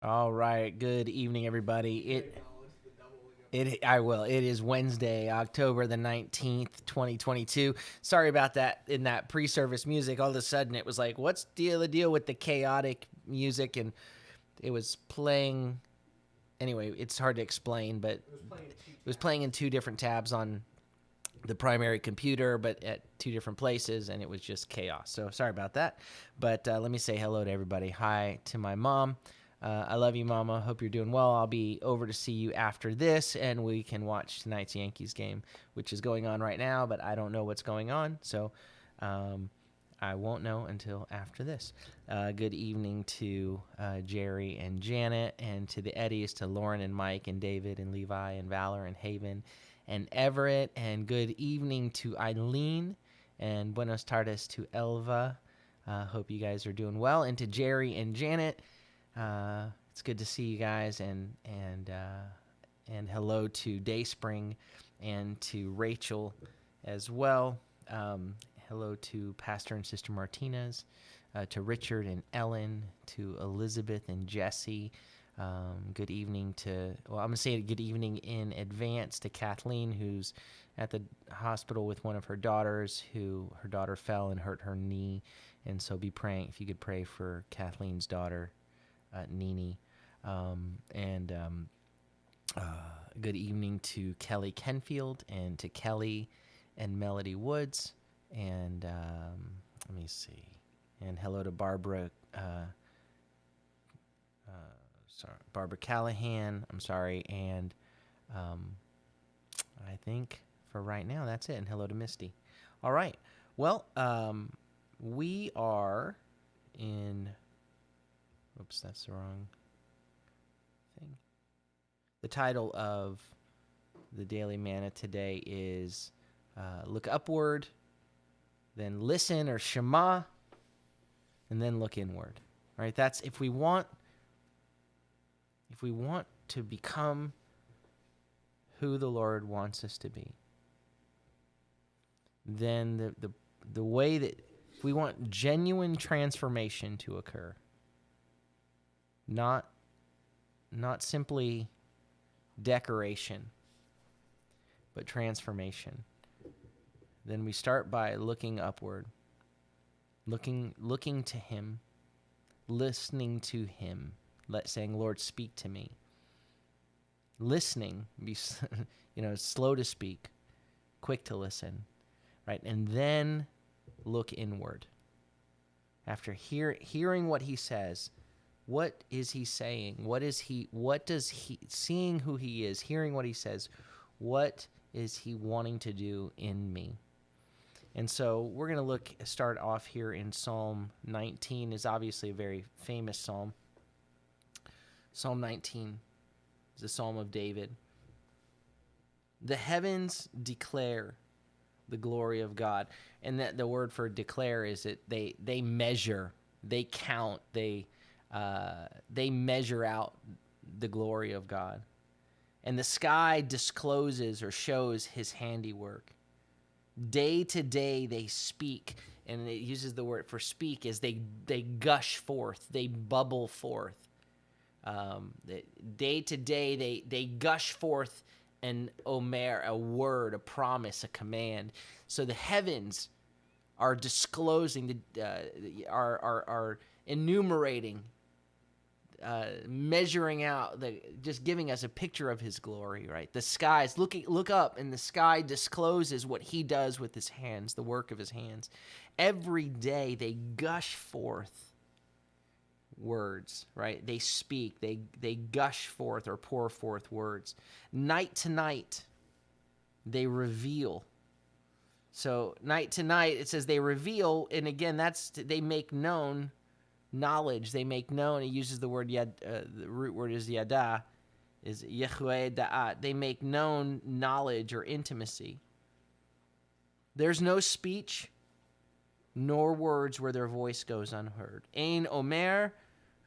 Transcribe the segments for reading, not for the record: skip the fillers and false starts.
All right. Good evening, everybody. I will. It is Wednesday, October the 19th, 2022. Sorry about that. In that pre-service music, all of a sudden it was like, what's the deal with the chaotic music? And it was playing. Anyway, it's hard to explain, but it was playing in two different tabs on the primary computer, but at two different places, and it was just chaos. So sorry about that. But let me say hello to everybody. Hi to my mom. I love you, Mama. Hope you're doing well. I'll be over to see you after this, and we can watch tonight's Yankees game, which is going on right now, but I don't know what's going on, so I won't know until after this. Good evening to Jerry and Janet, and to the Eddies, to Lauren and Mike and David and Levi and Valor and Haven and Everett, and good evening to Eileen, and buenos tardes to Elva. Hope you guys are doing well, and to Jerry and Janet. It's good to see you guys, and hello to Dayspring and to Rachel as well. Hello to Pastor and Sister Martinez, to Richard and Ellen, to Elizabeth and Jesse. Good evening I'm going to say good evening in advance to Kathleen, who's at the hospital with one of her daughters, her daughter fell and hurt her knee. And so be praying, if you could pray for Kathleen's daughter, Nini. Good evening to Kelly Kenfield and to Kelly and Melody Woods. And let me see. And hello to Barbara. Barbara Callahan. I'm sorry. And I think for right now that's it. And hello to Misty. All right. Well, we are in. Oops, that's the wrong thing. The title of the Daily Manna today is Look Upward, then Listen, or Shema, and then Look Inward. All right, that's if we want to become who the Lord wants us to be, then the way that if we want genuine transformation to occur, not simply decoration, but transformation, then we start by looking upward, looking to Him, listening to Him, saying, Lord, speak to me. Listening, be slow to speak, quick to listen, right? And then look inward. After hearing what He says, what is He saying? Seeing who He is, hearing what He says, what is He wanting to do in me? And so we're going to start off here in Psalm 19. Is obviously a very famous psalm. Psalm 19 is a psalm of David. The heavens declare the glory of God. And that the word for declare is that they measure, they count, they measure out the glory of God. And the sky discloses or shows His handiwork. Day to day they speak, and it uses the word for speak as they gush forth, they bubble forth. Day to day they gush forth an omer, a word, a promise, a command. So the heavens are disclosing, are enumerating, measuring out, just giving us a picture of His glory, right? The skies, look up, and the sky discloses what He does with His hands, the work of His hands. Every day they gush forth words, right? They speak, they gush forth or pour forth words. Night to night, they reveal. So night to night, it says they reveal, and again, they make known knowledge. They make known. It uses the word yad. The root word is yada, is yechue da'at. They make known knowledge or intimacy. There's no speech, nor words where their voice goes unheard. Ein omer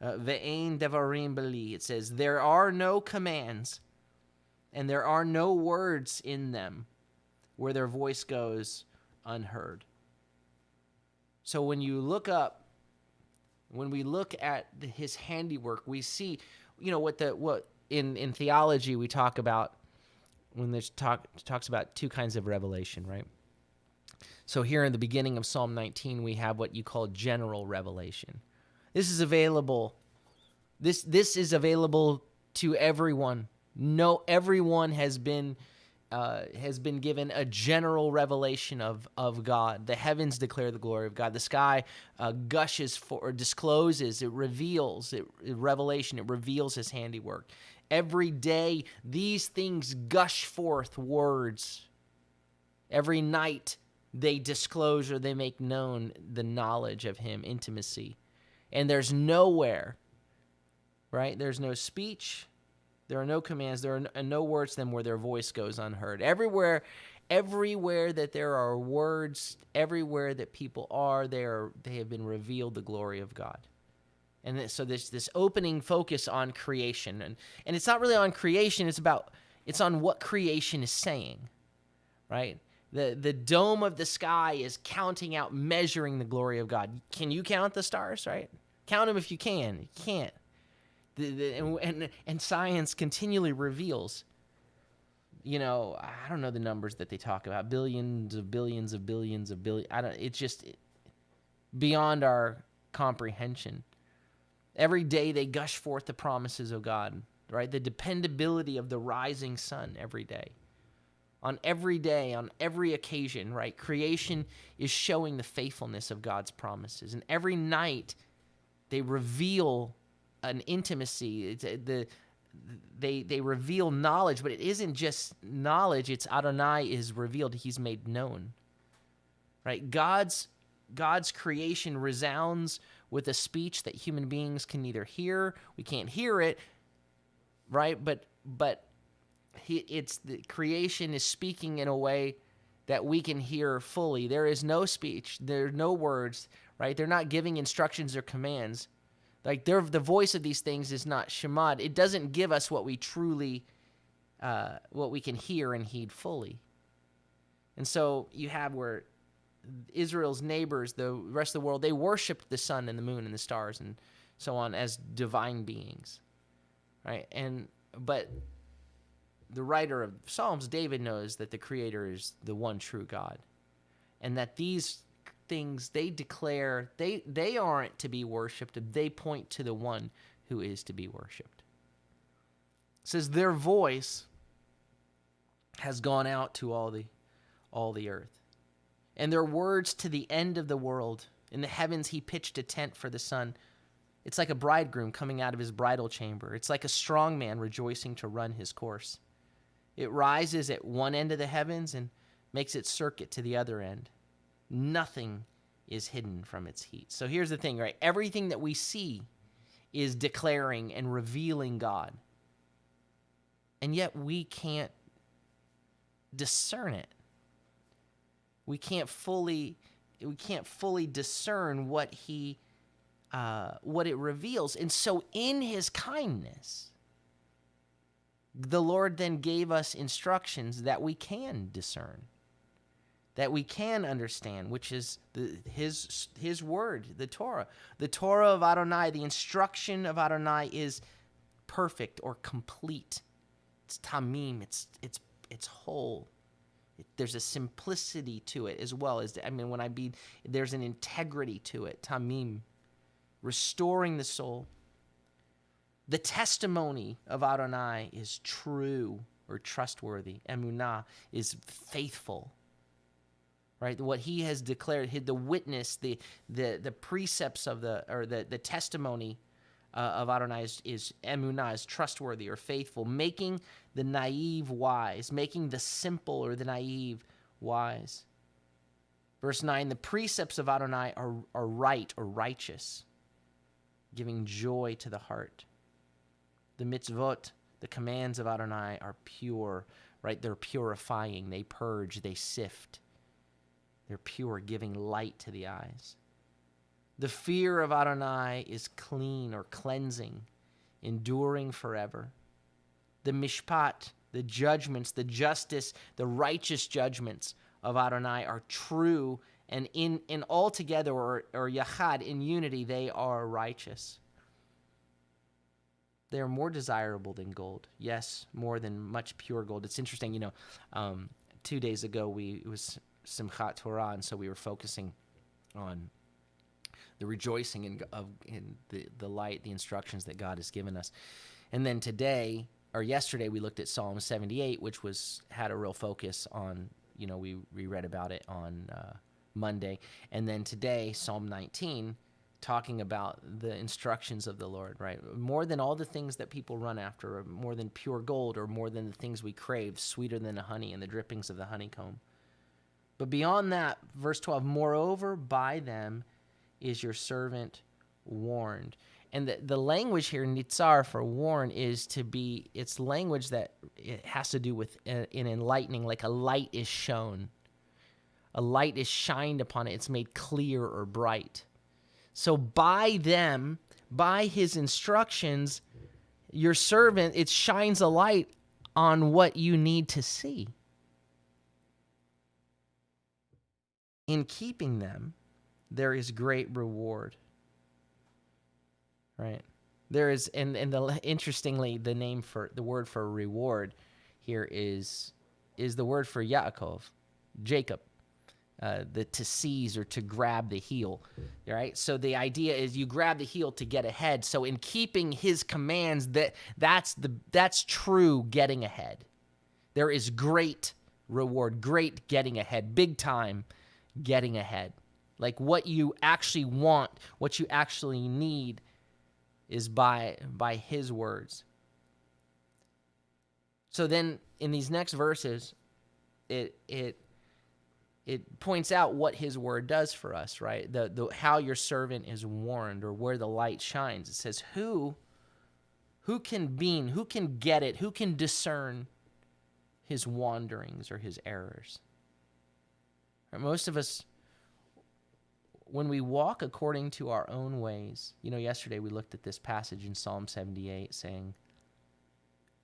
ve'ein devarim beli. It says there are no commands, and there are no words in them where their voice goes unheard. So when you look up, when we look at His handiwork, we see what in theology we talk about when there's talks about two kinds of revelation, right? So here in the beginning of Psalm 19, we have what you call general revelation. This is available. This is available to everyone. No, everyone has been given a general revelation of God. The heavens declare the glory of God. The sky gushes for, or discloses, it reveals, revelation, it reveals his handiwork. Every day, these things gush forth words. Every night, they disclose or they make known the knowledge of him, intimacy. And there's nowhere, right? There's no speech. There are no commands. There are no words to them where their voice goes unheard. Everywhere that there are words, everywhere that people are, they have been revealed the glory of God. And so there's this opening focus on creation. And it's not really on creation. It's on what creation is saying, right? The dome of the sky is counting out, measuring the glory of God. Can you count the stars, right? Count them if you can. You can't. And science continually reveals, I don't know the numbers that they talk about, billions of billions of billions of billions. It's just beyond our comprehension. Every day they gush forth the promises of God, right? The dependability of the rising sun every day. On every day, on every occasion, right? Creation is showing the faithfulness of God's promises. And every night they reveal an intimacy. They reveal knowledge, but it isn't just knowledge. It's Adonai is revealed. He's made known, right? God's creation resounds with a speech that human beings can neither hear. We can't hear it, right? But the creation is speaking in a way that we can hear fully. There is no speech. There are no words, right? They're not giving instructions or commands. Like the voice of these things is not shemad. It doesn't give us what we truly, what we can hear and heed fully. And so you have where Israel's neighbors, the rest of the world, they worshiped the sun and the moon and the stars and so on as divine beings, right? But the writer of Psalms, David, knows that the Creator is the one true God, and that these things they declare they aren't to be worshipped. They point to the one who is to be worshipped. It says their voice has gone out to all the earth, and their words to the end of the world. In the heavens he pitched a tent for the sun. It's like a bridegroom coming out of his bridal chamber. It's like a strong man rejoicing to run his course. It rises at one end of the heavens and makes its circuit to the other end. Nothing is hidden from its heat. So here's the thing, right? Everything that we see is declaring and revealing God. And yet we can't discern it. We can't fully discern what it reveals. And so in his kindness, the Lord then gave us instructions that we can discern, that we can understand, which is his word, the Torah. The Torah of Adonai, the instruction of Adonai is perfect or complete. It's tamim, it's whole. There's a simplicity to it as well as, there's an integrity to it, tamim, restoring the soul. The testimony of Adonai is true or trustworthy. Emunah is faithful, right? What he has declared, the witness, the precepts of the testimony of Adonai is Emunah, is trustworthy or faithful, making the naive wise, making the simple or the naive wise. Verse 9, the precepts of Adonai are right or righteous, giving joy to the heart. The mitzvot, the commands of Adonai are pure, right? They're purifying, they purge, they sift. They're pure, giving light to the eyes. The fear of Adonai is clean or cleansing, enduring forever. The mishpat, the judgments, the justice, the righteous judgments of Adonai are true, and in altogether or yachad, in unity, they are righteous. They are more desirable than gold. Yes, more than much pure gold. It's interesting, 2 days ago it was Simchat Torah, and so we were focusing on the rejoicing in the light, the instructions that God has given us. And then yesterday, we looked at Psalm 78, which had a real focus on, we read about it on Monday. And then today, Psalm 19, talking about the instructions of the Lord, right? More than all the things that people run after, or more than pure gold, or more than the things we crave, sweeter than the honey and the drippings of the honeycomb. But beyond that, verse 12, moreover, by them is your servant warned. And the language here, nitzar, for warn, it's language that it has to do with an enlightening, like a light is shown. A light is shined upon it. It's made clear or bright. So by them, by his instructions, your servant, it shines a light on what you need to see. In keeping them, there is great reward. Right? There is, interestingly, the word for reward here is the word for Yaakov, Jacob. To seize or to grab the heel, right? So the idea is you grab the heel to get ahead. So in keeping his commands, that's true getting ahead. There is great reward, great getting ahead, big time getting ahead. Like what you actually want, what you actually need is by his words. So then in these next verses, it points out what his word does for us, right? The how your servant is warned, or where the light shines. It says, who can get it, who can discern his wanderings or his errors? Right? Most of us, when we walk according to our own ways, yesterday we looked at this passage in Psalm 78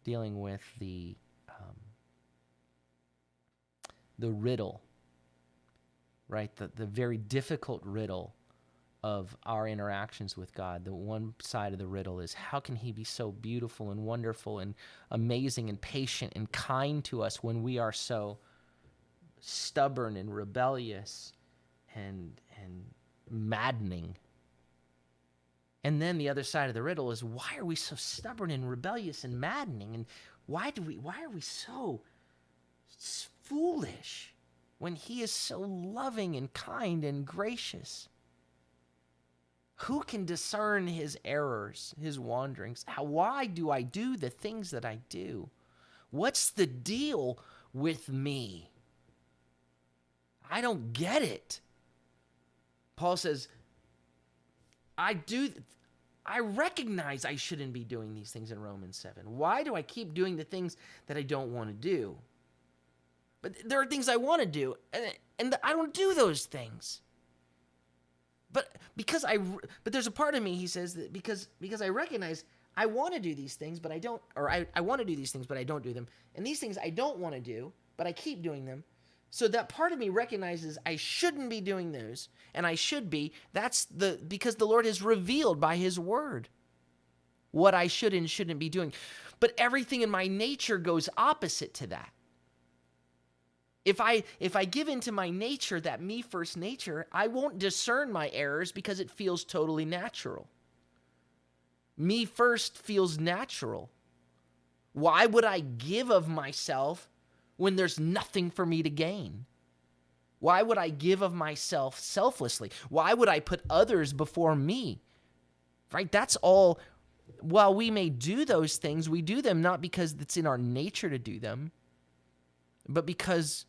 dealing with the riddle, right? The very difficult riddle of our interactions with God. The one side of the riddle is, how can he be so beautiful and wonderful and amazing and patient and kind to us when we are so stubborn and rebellious and maddening? And then the other side of the riddle is, why are we so stubborn and rebellious and maddening? And why are we so foolish when he is so loving and kind and gracious? Who can discern his errors, his wanderings? Why do I do the things that I do? What's the deal with me? I don't get it. Paul says, I recognize I shouldn't be doing these things in Romans 7. Why do I keep doing the things that I don't want to do? But there are things I want to do, and I don't do those things. But there's a part of me, he says, that because I recognize I want to do these things, but I don't, or I want to do these things, but I don't do them. And these things I don't want to do, but I keep doing them. So that part of me recognizes I shouldn't be doing those, and I should be. Because the Lord has revealed by his word what I should and shouldn't be doing. But everything in my nature goes opposite to that. If I give into my nature, that me first nature, I won't discern my errors because it feels totally natural. Me first feels natural. Why would I give of myself when there's nothing for me to gain? Why would I give of myself selflessly? Why would I put others before me? Right? That's all. While we may do those things, we do them not because it's in our nature to do them, but because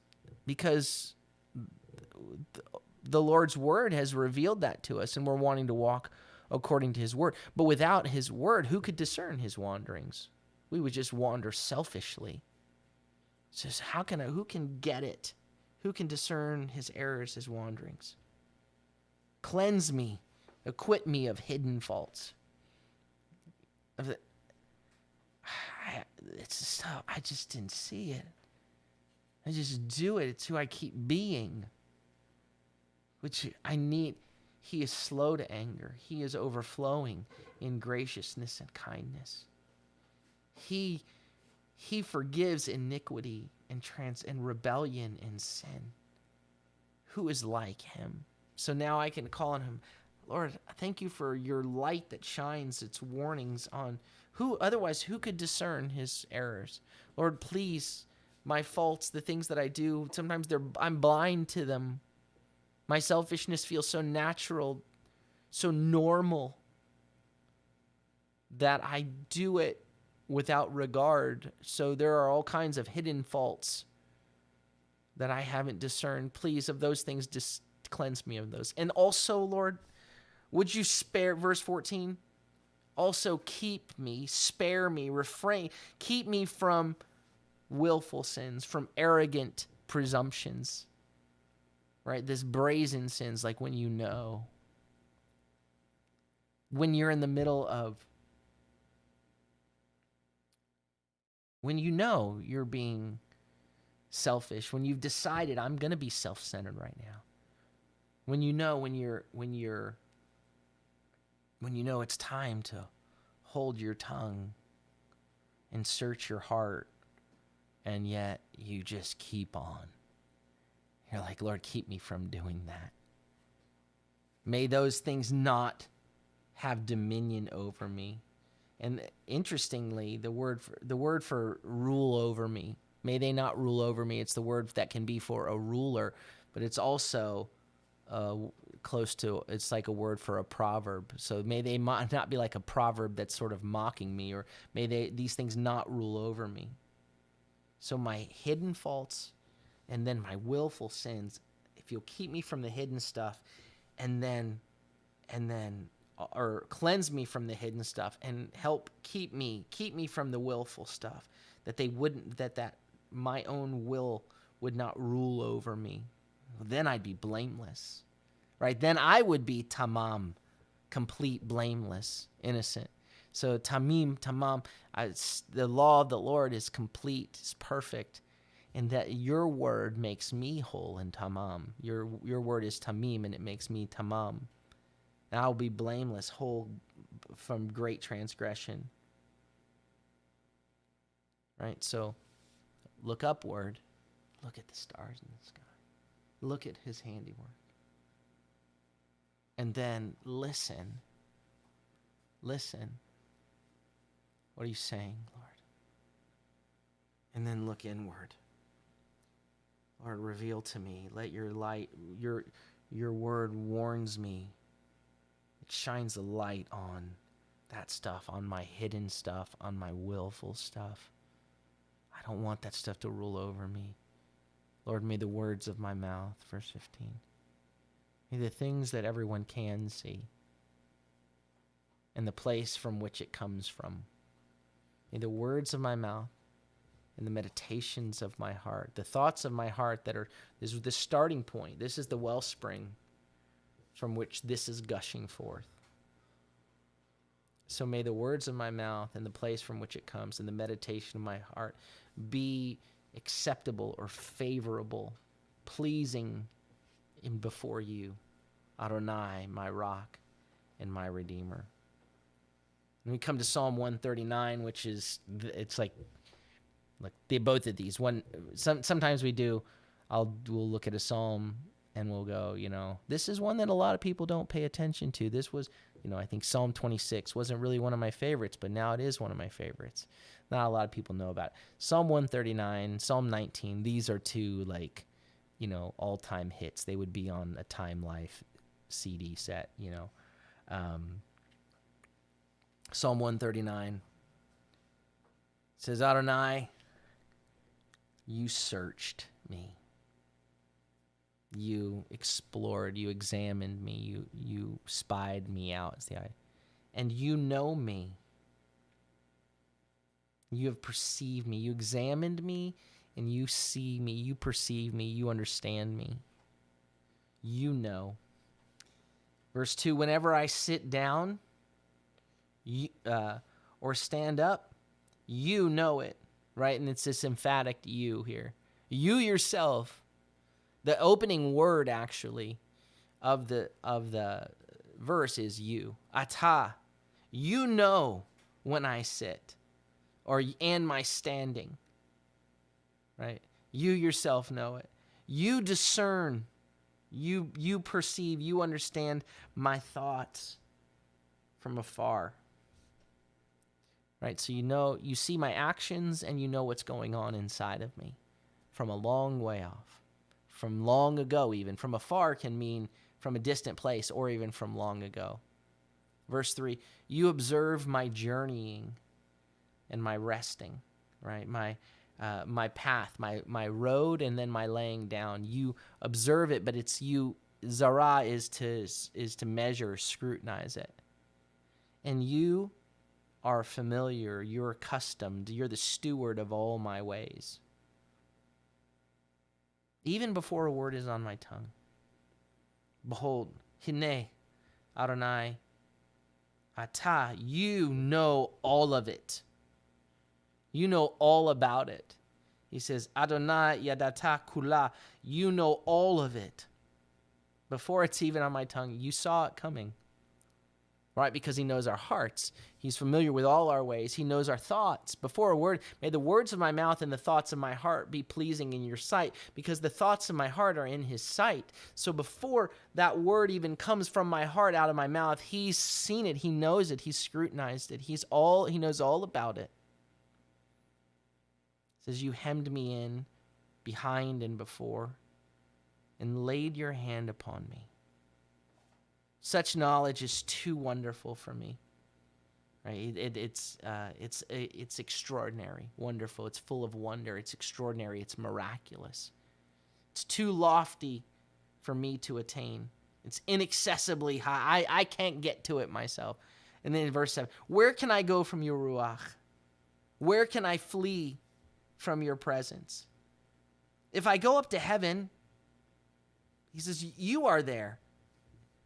the Lord's word has revealed that to us, and we're wanting to walk according to his word. But without his word, who could discern his wanderings? We would just wander selfishly. It says, who can get it? Who can discern his errors, his wanderings? Cleanse me, acquit me of hidden faults. I just didn't see it. I just do it. It's who I keep being, which I need. He is slow to anger. He is overflowing in graciousness and kindness. He forgives iniquity and rebellion and sin. Who is like him? So now I can call on him, Lord, thank you for your light that shines its warnings on who could discern his errors? Lord, please, my faults, the things that I do, sometimes I'm blind to them. My selfishness feels so natural, so normal, that I do it without regard. So there are all kinds of hidden faults that I haven't discerned. Please, of those things, just cleanse me of those. And also, Lord, would you spare, verse 14, also spare me, keep me from willful sins, from arrogant presumptions, right? This brazen sins, like when you're in the middle of, when you're being selfish, when you've decided I'm going to be self-centered right now, when it's time to hold your tongue and search your heart, and yet you just keep on. You're like, Lord, keep me from doing that. May those things not have dominion over me. And interestingly, the word for rule over me, may they not rule over me. It's the word that can be for a ruler, but it's also it's like a word for a proverb. So may they not be like a proverb that's sort of mocking me, or may these things not rule over me. So my hidden faults and then my willful sins, if you'll keep me from the hidden stuff, and then or cleanse me from the hidden stuff and help keep me from the willful stuff, that my own will would not rule over me. Then I'd be blameless, right? Then I would be tamam, complete, blameless, innocent. So tamam, the law of the Lord is complete, is perfect, and that your word makes me whole and tamam. Your word is tamim, and it makes me tamam. And I'll be blameless, whole from great transgression. Right? So look upward. Look at the stars in the sky. Look at his handiwork. And then listen. Listen. What are you saying, Lord? And then look inward. Lord, reveal to me. Let your light, your word warns me. It shines a light on that stuff, on my hidden stuff, on my willful stuff. I don't want that stuff to rule over me. Lord, may the words of my mouth, verse 15, may the things that everyone can see and the place from which it comes from, may the words of my mouth and the meditations of my heart, the thoughts of my heart this is the starting point. This is the wellspring from which this is gushing forth. So may the words of my mouth and the place from which it comes and the meditation of my heart be acceptable or favorable, pleasing before you, Adonai, my rock and my redeemer. And we come to Psalm 139, which is, it's like both of these. Sometimes we'll look at a psalm and we'll go, this is one that a lot of people don't pay attention to. This was, I think Psalm 26 wasn't really one of my favorites, but now it is one of my favorites. Not a lot of people know about it. Psalm 139, Psalm 19, these are two, all-time hits. They would be on a Time Life CD set, Psalm 139 says, Adonai, you searched me. You explored, you examined me, you spied me out, as the eye, and you know me. You have perceived me. You examined me, and you see me. You perceive me. You understand me. You know. Verse 2, whenever I sit down or stand up, you know it, right? And it's this emphatic you here. You yourself. The opening word, actually, of the verse is you. Ata. You know when I sit and my standing, right? You yourself know it. You discern, you perceive, you understand my thoughts from afar, right? So you see my actions and you know what's going on inside of me from a long way off, from long ago even. From afar can mean from a distant place or even from long ago. Verse 3, you observe my journeying and my resting, right? My path, my road, and then my laying down. You observe it, but it's you. Zara is to measure, scrutinize it. And you are familiar, you're accustomed, you're the steward of all my ways. Even before a word is on my tongue. Behold, Hine, Adonai, Ata, you know all of it. You know all about it. He says, Adonai Yadata Kula, you know all of it. Before it's even on my tongue, you saw it coming. Right? Because he knows our hearts. He's familiar with all our ways. He knows our thoughts. Before a word, may the words of my mouth and the thoughts of my heart be pleasing in your sight, because the thoughts of my heart are in his sight. So before that word even comes from my heart out of my mouth, he's seen it, he knows it, he's scrutinized it. He knows all about it. It says, you hemmed me in behind and before, and laid your hand upon me. Such knowledge is too wonderful for me. Right? It's extraordinary, wonderful. It's full of wonder. It's extraordinary. It's miraculous. It's too lofty for me to attain. It's inaccessibly high. I can't get to it myself. And then in verse 7, where can I go from your ruach? Where can I flee from your presence? If I go up to heaven, he says, you are there.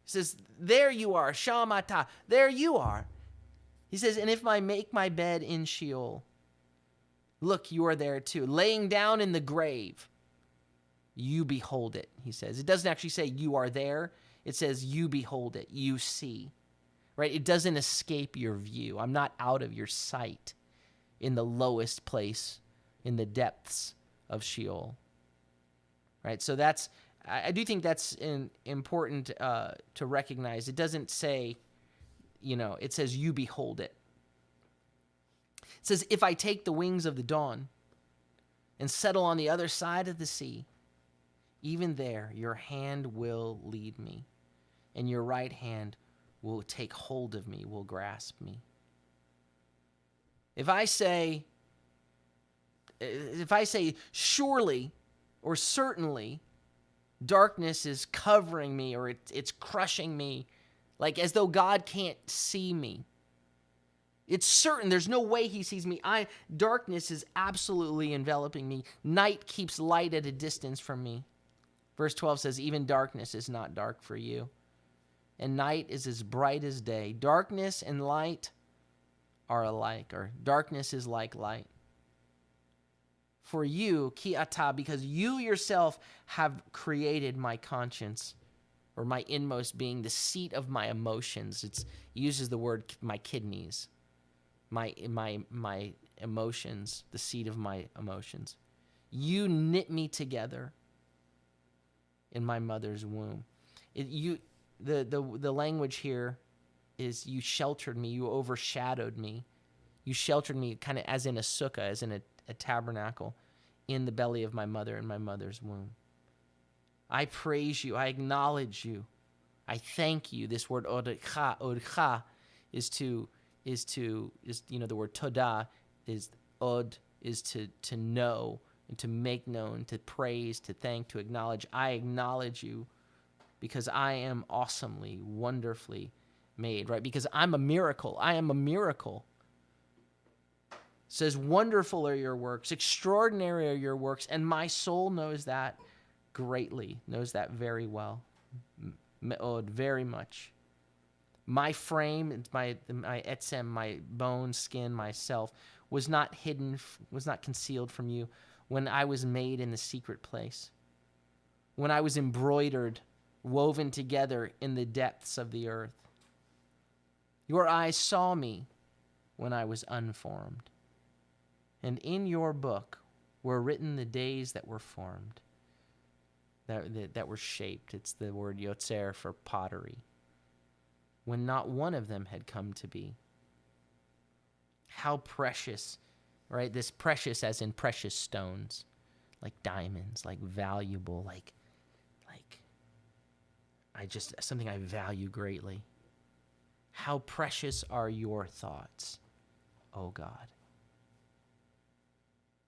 He says, there you are, Shamata, there you are. He says, and if I make my bed in Sheol, look, you are there too. Laying down in the grave, you behold it, he says. It doesn't actually say you are there. It says you behold it, you see. Right? It doesn't escape your view. I'm not out of your sight in the lowest place, in the depths of Sheol. Right? So I do think that's important to recognize. It doesn't say, it says you behold it. It says, if I take the wings of the dawn and settle on the other side of the sea, even there your hand will lead me, and your right hand will take hold of me, will grasp me. If I say surely or certainly, darkness is covering me, or it's crushing me, like as though God can't see me. It's certain there's no way he sees me. Darkness is absolutely enveloping me. Night keeps light at a distance from me. Verse 12 says, even darkness is not dark for you, and night is as bright as day. Darkness and light are alike, or darkness is like light. For you, ki ata, because you yourself have created my conscience, or my inmost being, the seat of my emotions. It uses the word my kidneys, my emotions, the seat of my emotions. You knit me together in my mother's womb. The language here is you sheltered me, you overshadowed me. You sheltered me kind of as in a sukkah, as in a tabernacle, in the belly of my mother in my mother's womb. I praise you. I acknowledge you. I thank you. This word odcha is the word todah is od is to know and to make known, to praise, to thank, to acknowledge. I acknowledge you because I am awesomely, wonderfully made, right? Because I'm a miracle. I am a miracle. It says, wonderful are your works, extraordinary are your works, and my soul knows that greatly, knows that very well, me'od, very much. My frame, my etzem, my bone, skin, myself, was not hidden, was not concealed from you when I was made in the secret place, when I was embroidered, woven together in the depths of the earth. Your eyes saw me when I was unformed. And in your book were written the days that were formed, that were shaped. It's the word yotzer for pottery, when not one of them had come to be. How precious, right? This precious as in precious stones, like diamonds, like valuable, like something I value greatly. How precious are your thoughts, O God.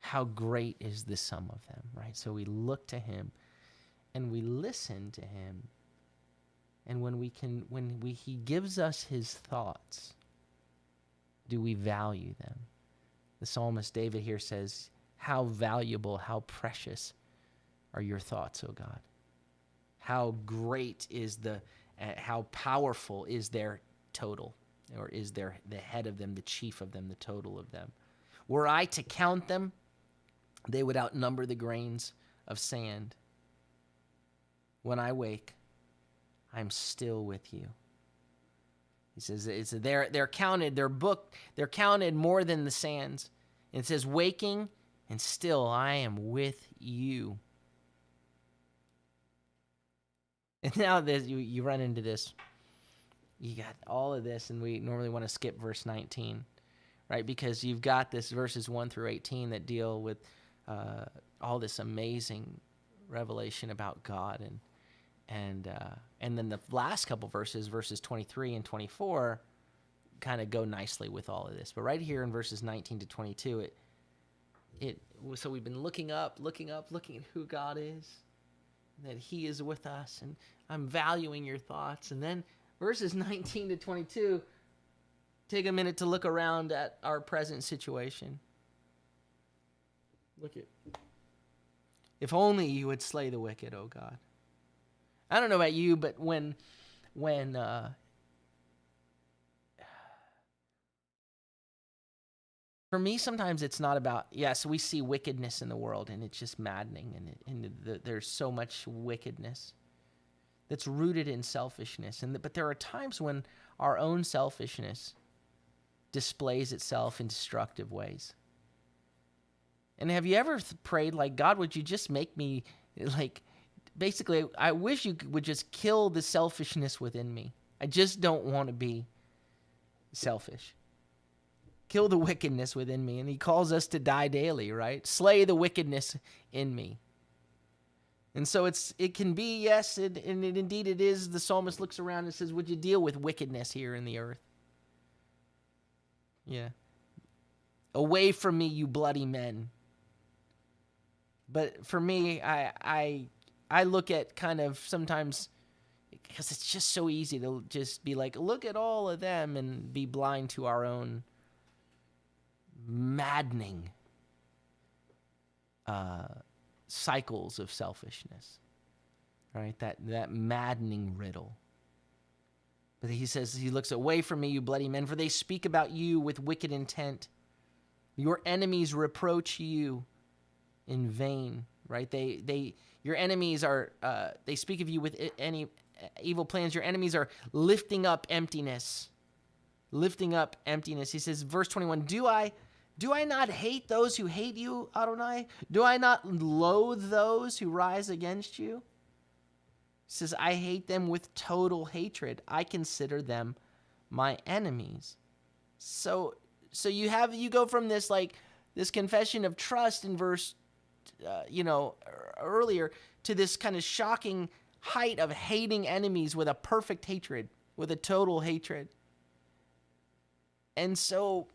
How great is the sum of them, right? So we look to him and we listen to him. And he gives us his thoughts, do we value them? The psalmist David here says, how valuable, how precious are your thoughts, O God. How great is how powerful is their total, or is the head of them, the chief of them, the total of them. Were I to count them, they would outnumber the grains of sand. When I wake, I'm still with you. He says they're counted, they're counted more than the sands. And it says, waking, and still I am with you. And now you run into this. You got all of this, and we normally want to skip verse 19, right? Because you've got this verses 1 through 18 that deal with all this amazing revelation about God, and then the last couple verses 23 and 24, kind of go nicely with all of this. But right here in verses 19 to 22, so we've been looking at who God is, that he is with us, and I'm valuing your thoughts. And then verses 19 to 22, take a minute to look around at our present situation. Look at, if only you would slay the wicked, O God. I don't know about you, but when for me, sometimes it's not about, yes, we see wickedness in the world, and it's just maddening, and there's so much wickedness that's rooted in selfishness. But there are times when our own selfishness displays itself in destructive ways. And have you ever prayed, like, God, would you just make me, like, basically, I wish you would just kill the selfishness within me. I just don't want to be selfish. Kill the wickedness within me. And he calls us to die daily, right? Slay the wickedness in me. And so it can be, yes, and indeed it is. The psalmist looks around and says, would you deal with wickedness here in the earth? Yeah. Away from me, you bloody men. But for me, I look at kind of sometimes, because it's just so easy to just be like, look at all of them and be blind to our own maddening cycles of selfishness, right? That maddening riddle. But he says, he looks away from me, you bloody men, for they speak about you with wicked intent. Your enemies reproach you in vain, right? Your enemies are, they speak of you with any evil plans. Your enemies are lifting up emptiness. Lifting up emptiness. He says, verse 21, Do I not hate those who hate you, Adonai? Do I not loathe those who rise against you? He says, I hate them with total hatred. I consider them my enemies. So you go from this, like, this confession of trust in verse, earlier, to this kind of shocking height of hating enemies with a perfect hatred, with a total hatred. And so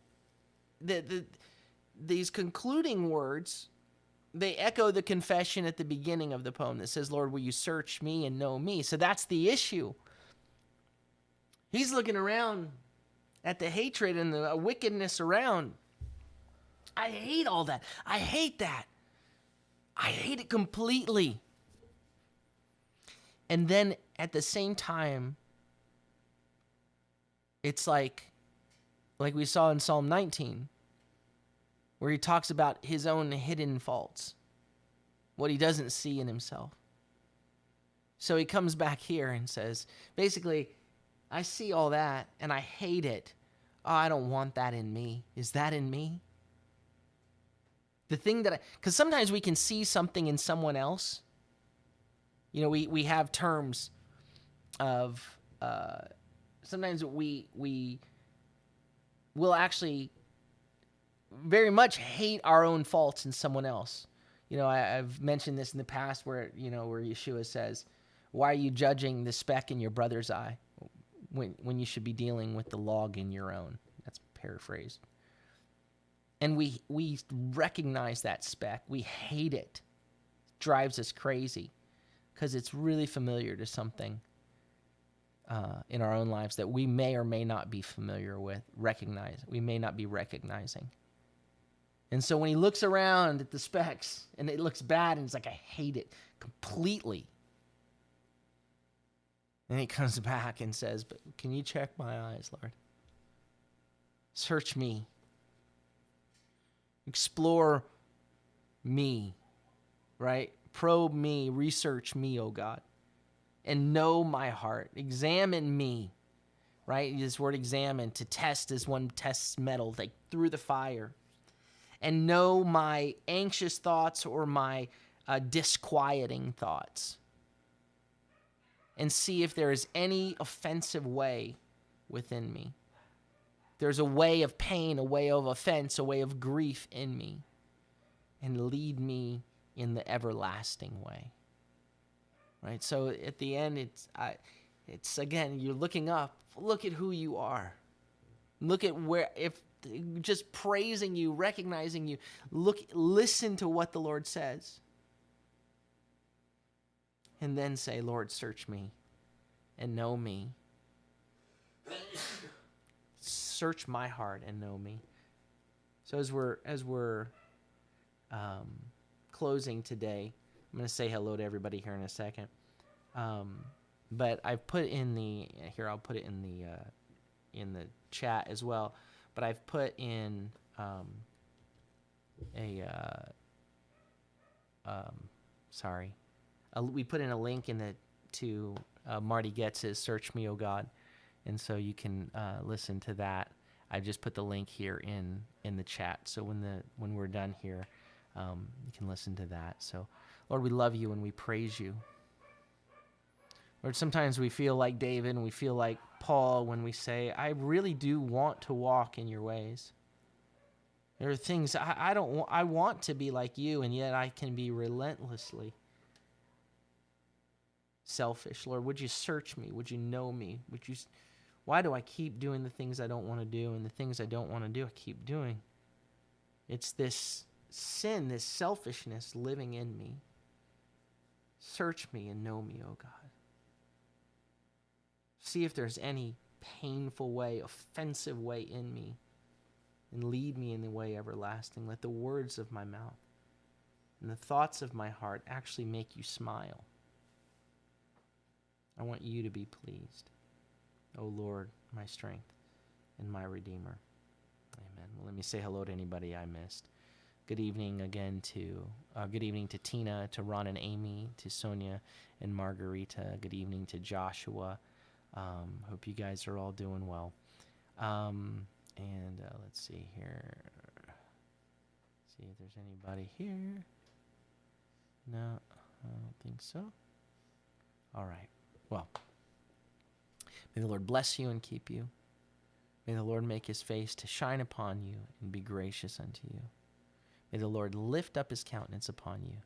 these concluding words, they echo the confession at the beginning of the poem that says, Lord, will you search me and know me? So that's the issue. He's looking around at the hatred and the wickedness around. I hate all that. I hate that. I hate it completely. And then at the same time, it's like we saw in Psalm 19, where he talks about his own hidden faults, what he doesn't see in himself. So he comes back here and says, basically, I see all that and I hate it. Oh, I don't want that in me. Is that in me? The thing that because sometimes we can see something in someone else. You know, we have terms of sometimes we will actually very much hate our own faults in someone else. You know, I've mentioned this in the past where, you know, where Yeshua says, why are you judging the speck in your brother's eye when you should be dealing with the log in your own? That's paraphrased. And we recognize that speck. We hate it. It drives us crazy because it's really familiar to something in our own lives that we may or may not be familiar with, we may not be recognizing. And so when he looks around at the specks and it looks bad and it's like, I hate it completely. And he comes back and says, but can you check my eyes, Lord? Search me. Explore me, right? Probe me, research me, oh God, and know my heart. Examine me, right? This word examine, to test as one tests metal, like through the fire. And know my anxious thoughts or my disquieting thoughts. And see if there is any offensive way within me. There's a way of pain, a way of offense, a way of grief in me. And lead me in the everlasting way. Right? So at the end, it's again, you're looking up. Look at who you are. Look at where, if just praising you, recognizing you. Listen to what the Lord says. And then say, Lord, search me and know me. Search my heart and know me. So as we're closing today, I'm going to say hello to everybody here in a second. But I've put in I'll put it in the chat as well. But I've put in we put in a link to Marty Goetz's "Search Me, O God," and so you can listen to that. I just put the link here in the chat, so when we're done here, you can listen to that. So, Lord, we love you and we praise you. Lord, sometimes we feel like David and we feel like Paul when we say, I really do want to walk in your ways. There are things I want to be like you, and yet I can be relentlessly selfish. Lord, would you search me? Would you know me? Why do I keep doing the things I don't want to do, and the things I don't want to do I keep doing? It's this sin, this selfishness living in me. Search me and know me, oh God. See if there's any painful way, offensive way in me, and lead me in the way everlasting. Let the words of my mouth and the thoughts of my heart actually make you smile. I want you to be pleased, O Lord, my strength and my Redeemer. Amen. Well, let me say hello to anybody I missed. Good evening again good evening to Tina, to Ron and Amy, to Sonia and Margarita. Good evening to Joshua. Hope you guys are all doing well. And let's see here. See if there's anybody here. No, I don't think so. All right. Well, may the Lord bless you and keep you. May the Lord make his face to shine upon you and be gracious unto you. May the Lord lift up his countenance upon you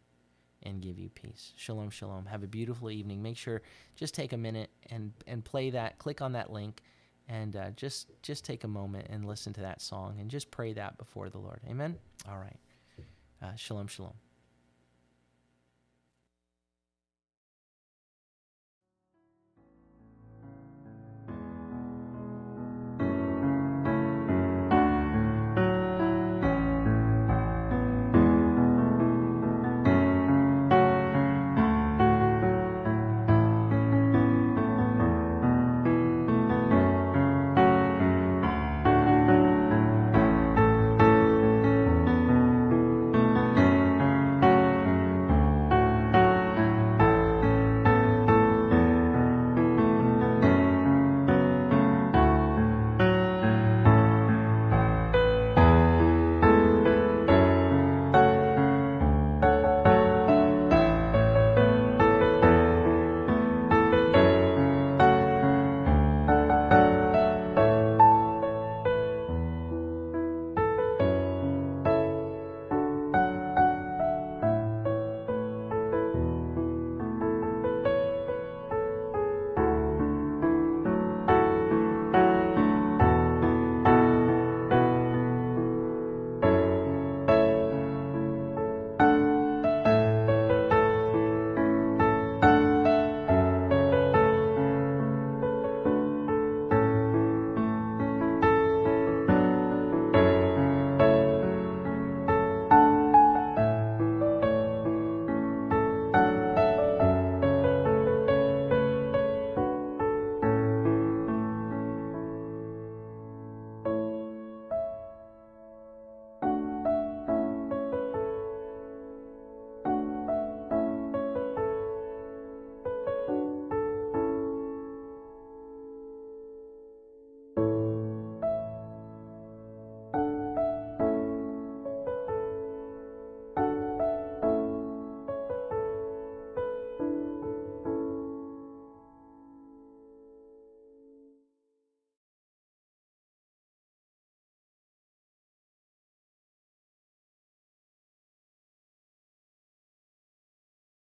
and give you peace. Shalom, shalom. Have a beautiful evening. Make sure, just take a minute and play that. Click on that link and just take a moment and listen to that song and just pray that before the Lord. Amen? All right. Shalom, shalom.